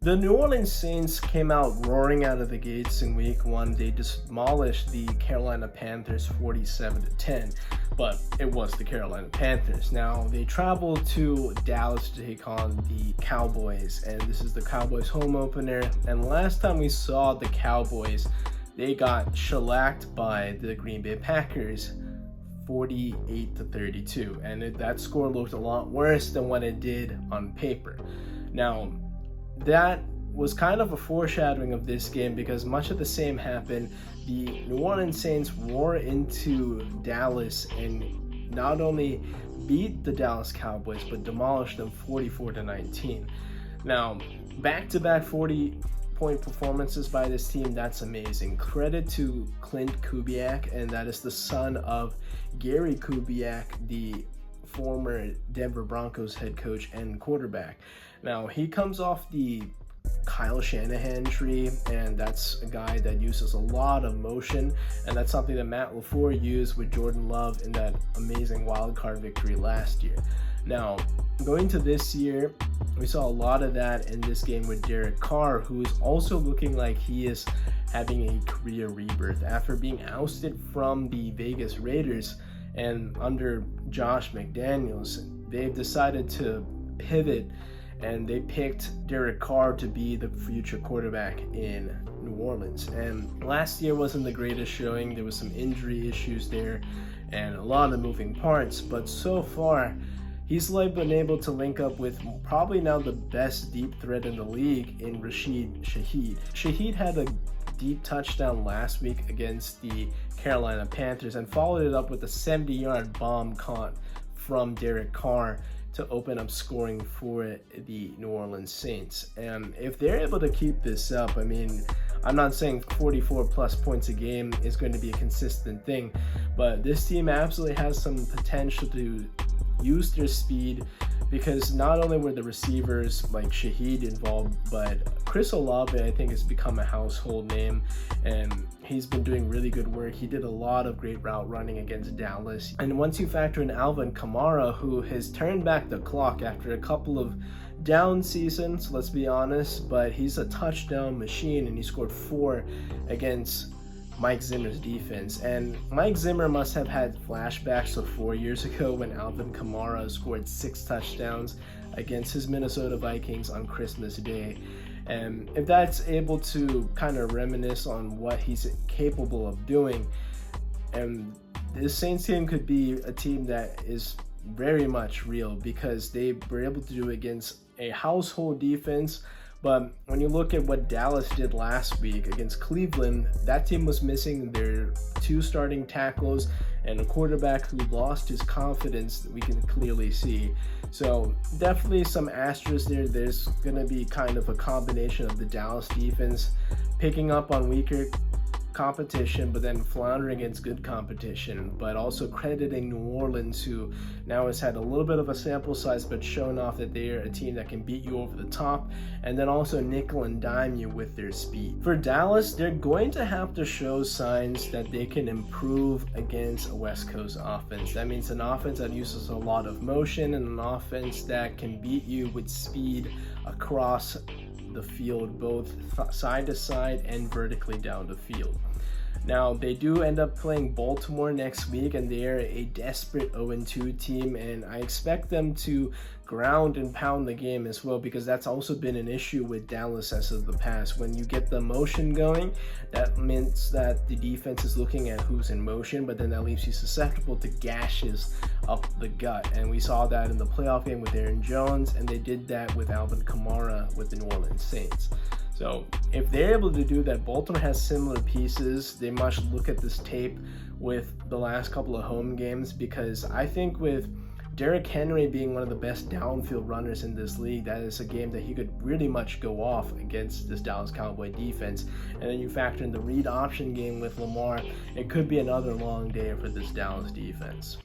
The New Orleans Saints came out roaring out of the gates in week 1. They demolished the Carolina Panthers 47-10, but it was the Carolina Panthers. Now, they traveled to Dallas to take on the Cowboys, and this is the Cowboys home opener. And last time we saw the Cowboys, they got shellacked by the Green Bay Packers 48-32, and that score looked a lot worse than what it did on paper. Now, that was kind of a foreshadowing of this game because much of the same happened. The New Orleans Saints roar into Dallas and not only beat the Dallas Cowboys but demolished them 44-19. Now, back-to-back 40-point performances by this team, that's amazing. Credit to Klint Kubiak, and that is the son of Gary Kubiak, the former Denver Broncos head coach and quarterback. Now, he comes off the Kyle Shanahan tree, and that's a guy that uses a lot of motion, and that's something that Matt LaFleur used with Jordan Love in that amazing wildcard victory last year. Now, going to this year, we saw a lot of that in this game with Derek Carr, who is also looking like he is having a career rebirth after being ousted from the Vegas Raiders. And under Josh McDaniels, they've decided to pivot, and they picked Derek Carr to be the future quarterback in New Orleans. And last year wasn't the greatest showing. There was some injury issues there and a lot of moving parts, but so far he's been able to link up with probably now the best deep threat in the league in Rashid Shaheed. Shaheed had a deep touchdown last week against the Carolina Panthers and followed it up with a 70-yard bomb caught from Derek Carr to open up scoring for the New Orleans Saints. And if they're able to keep this up, I mean, I'm not saying 44 plus points a game is going to be a consistent thing, but this team absolutely has some potential to use their speed, because not only were the receivers like Shaheed involved, but Chris Olave, I think, has become a household name, and he's been doing really good work. He did a lot of great route running against Dallas. And once you factor in Alvin Kamara, who has turned back the clock after a couple of down seasons, let's be honest, but he's a touchdown machine, and he scored 4 against Mike Zimmer's defense. And Mike Zimmer must have had flashbacks of 4 years ago when Alvin Kamara scored 6 touchdowns against his Minnesota Vikings on Christmas Day. And if that's able to kind of reminisce on what he's capable of doing, and this Saints team could be a team that is very much real, because they were able to do it against a household defense. But when you look at what Dallas did last week against Cleveland, that team was missing their 2 starting tackles and a quarterback who lost his confidence, that we can clearly see. So definitely some asterisks there. There's going to be kind of a combination of the Dallas defense picking up on weaker competition, but then floundering against good competition, but also crediting New Orleans, who now has had a little bit of a sample size but shown off that they're a team that can beat you over the top, and then also nickel and dime you with their speed. For Dallas, they're going to have to show signs that they can improve against a West Coast offense. That means an offense that uses a lot of motion, and an offense that can beat you with speed across the field, both side to side and vertically down the field. Now, they do end up playing Baltimore next week, and they are a desperate 0-2 team, and I expect them to ground and pound the game as well, because that's also been an issue with Dallas as of the past. When you get the motion going, that means that the defense is looking at who's in motion, but then that leaves you susceptible to gashes up the gut, and we saw that in the playoff game with Aaron Jones, and they did that with Alvin Kamara with the New Orleans Saints. So if they're able to do that, Baltimore has similar pieces. They must look at this tape with the last couple of home games, because I think with Derrick Henry being one of the best downfield runners in this league, that is a game that he could really much go off against this Dallas Cowboy defense. And then you factor in the read option game with Lamar, it could be another long day for this Dallas defense.